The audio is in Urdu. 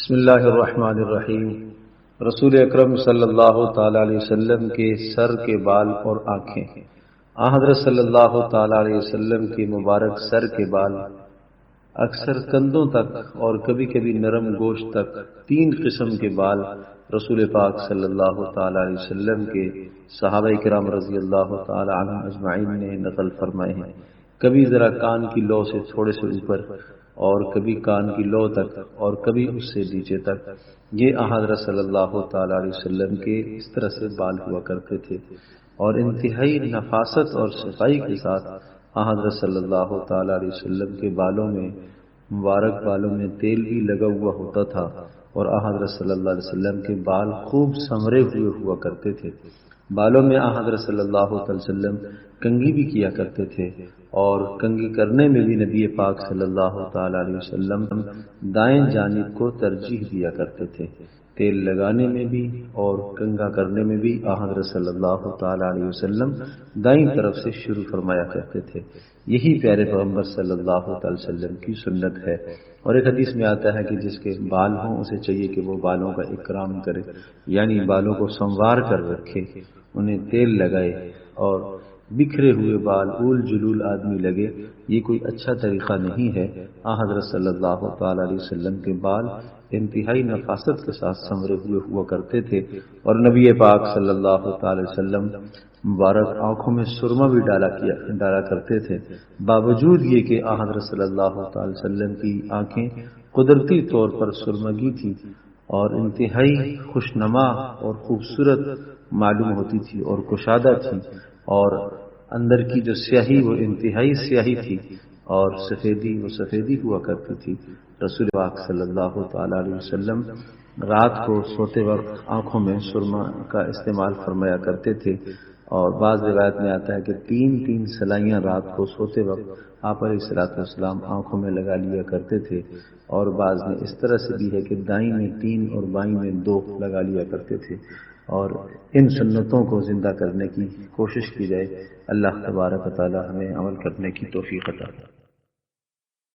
بسم اللہ الرحمن الرحیم۔ رسول اکرم صلی اللہ تعالی علیہ وسلم کے سر کے بال اور آنکھیں۔ حضرت صلی اللہ تعالی علیہ وسلم کے مبارک سر کے بال اکثر کندھوں تک اور کبھی کبھی نرم گوشت تک 3 قسم کے بال رسول پاک صلی اللہ تعالی علیہ وسلم کے صحابہ کرام رضی اللہ تعالی عنہم اجمعین نے نقل فرمائے ہیں۔ کبھی ذرا کان کی لو سے تھوڑے سے اوپر اور کبھی کان کی لو تک اور کبھی اس سے نیچے تک، یہ حضرت صلی اللہ تعالی علیہ وسلم کے اس طرح سے بال ہوا کرتے تھے، اور انتہائی نفاست اور صفائی کے ساتھ حضرت صلی اللہ تعالی علیہ وسلم کے بالوں میں مبارک بالوں میں تیل بھی لگا ہوا ہوتا تھا، اور حضرت صلی اللہ علیہ وسلم کے بال خوب سنورے ہوئے ہوا کرتے تھے۔ بالوں میں حضرت صلی اللہ علیہ وسلم کنگھی بھی کیا کرتے تھے، اور کنگھی کرنے میں بھی نبی پاک صلی اللہ تعالی علیہ وسلم دائیں جانب کو ترجیح دیا کرتے تھے۔ تیل لگانے میں بھی اور کنگھا کرنے میں بھی حضرت صلی اللہ تعالی علیہ وسلم دائیں طرف سے شروع فرمایا کرتے تھے۔ یہی پیارے پیغمبر صلی اللہ تعالی وسلم کی سنت ہے۔ اور ایک حدیث میں آتا ہے کہ جس کے بال ہوں اسے چاہیے کہ وہ بالوں کا اکرام کرے، یعنی بالوں کو سنوار کر رکھے، انہیں تیل لگائے، اور بکھرے ہوئے بال اول جلول آدمی لگے، یہ کوئی اچھا طریقہ نہیں ہے۔ حضرت صلی اللہ تعالی علیہ وسلم کے بال انتہائی نفاست کے ساتھ سنورے ہوئے ہوا کرتے تھے، اور نبی پاک صلی اللہ تعالی وسلم مبارک آنکھوں میں سرما بھی ڈالا کرتے تھے، باوجود یہ کہ حضرت صلی اللہ تعالی وسلم کی آنکھیں قدرتی طور پر سرمگی تھی اور انتہائی خوشنما اور خوبصورت معلوم ہوتی تھی اور کشادہ تھی، اور اندر کی جو سیاہی وہ انتہائی سیاہی تھی، اور سفیدی وہ سفیدی ہوا کرتی تھی۔ رسول پاک صلی اللہ تعالی علیہ وسلم رات کو سوتے وقت آنکھوں میں سرما کا استعمال فرمایا کرتے تھے، اور بعض روایت میں آتا ہے کہ 3 سلائیاں رات کو سوتے وقت آپ علیہ الصلوۃ والسلام آنکھوں میں لگا لیا کرتے تھے، اور بعض میں اس طرح سے بھی ہے کہ دائیں میں 3 اور بائیں میں 2 لگا لیا کرتے تھے۔ اور ان سنتوں کو زندہ کرنے کی کوشش کی جائے۔ اللہ تبارک و تعالی ہمیں عمل کرنے کی توفیق عطا فرمائے۔